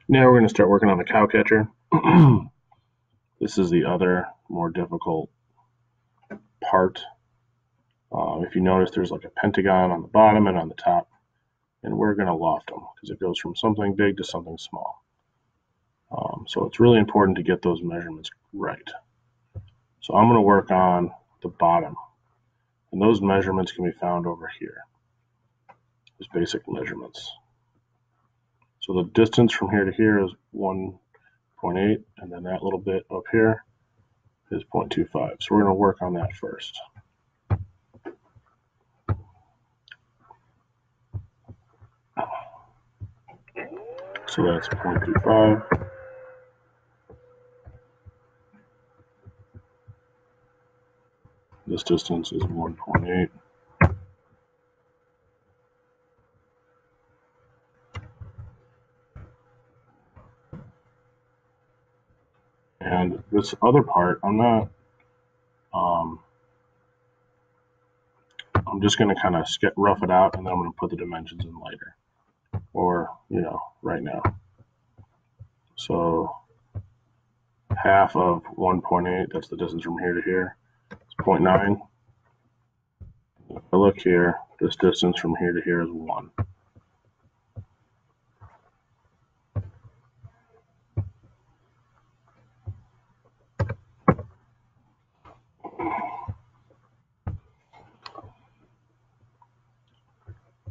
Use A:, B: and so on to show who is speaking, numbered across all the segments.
A: Now we're going to start working on the cow catcher. This is the other more difficult part. If you notice, there's like a pentagon on the bottom and on the top, and we're going to loft them because it goes from something big to something small. So it's really important to get those measurements right. So I'm going to work on the bottom, and those measurements can be found over here. Those basic measurements. So the distance from here to here is 1.8, and then that little bit up here is 0.25. So we're going to work on that first. So that's 0.25. This distance is 1.8. And this other part, I'm just going to kind of rough it out, and then I'm going to put the dimensions in later, or, right now. So half of 1.8, that's the distance from here to here, it's 0.9. If I look here, this distance from here to here is 1.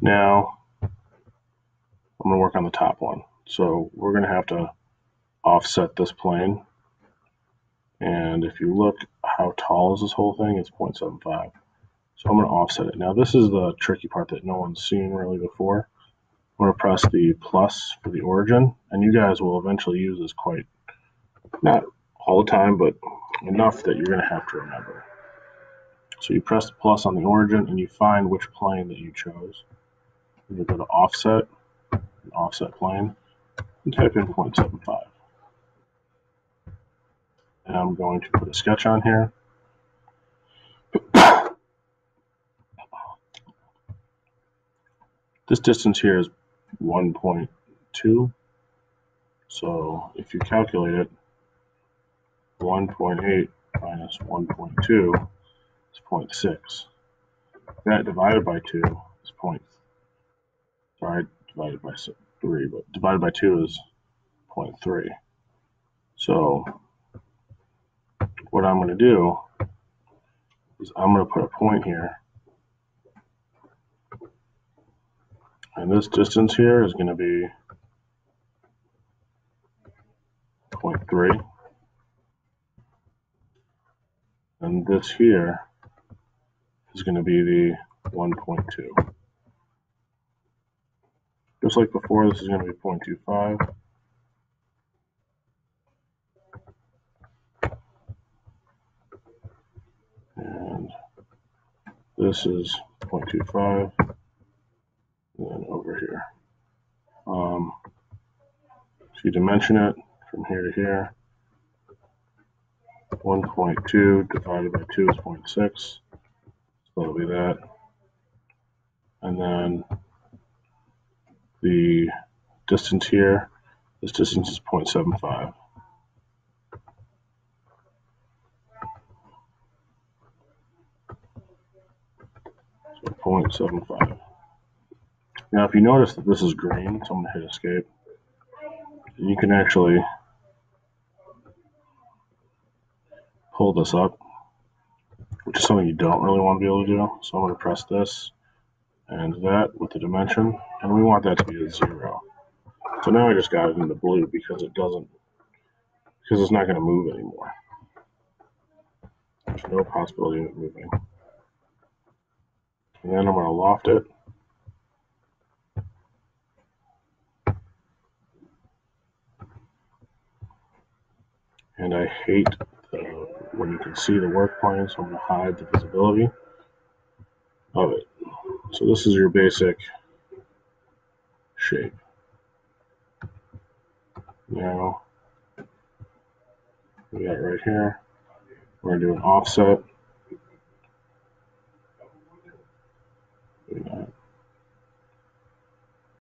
A: Now, I'm going to work on the top one. So we're going to have to offset this plane. And if you look, how tall is this whole thing? It's 0.75. So I'm going to offset it. Now, this is the tricky part that no one's seen really before. I'm going to press the plus for the origin, and you guys will eventually use this quite, not all the time, but enough that you're going to have to remember. So you press the plus on the origin, and you find which plane that you chose. And you go to offset, offset plane, and type in 0.75. And I'm going to put a sketch on here. This distance here is 1.2. So if you calculate it, 1.8 minus 1.2 is 0.6. That divided by 2 is divided by 3, but divided by 2 is 0.3. So what I'm going to do is I'm going to put a point here. And this distance here is going to be 0.3. And this here is going to be the 1.2. Just like before, this is going to be 0.25. And this is 0.25. And then over here. If you dimension it from here to here, 1.2 divided by 2 is 0.6. So that'll be that. And then the distance here, this distance is 0.75. So 0.75. Now if you notice that this is green, so I'm going to hit escape, and you can actually pull this up, which is something you don't really want to be able to do. So I'm going to press this and that with the dimension, and we want that to be a 0. So now I just got it in the blue because it's not going to move anymore. There's no possibility of it moving. And then I'm going to loft it. And I hate when you can see the work plane, so I'm going to hide the visibility of it. So this is your basic shape. Now, we got it right here. We're going to do an offset.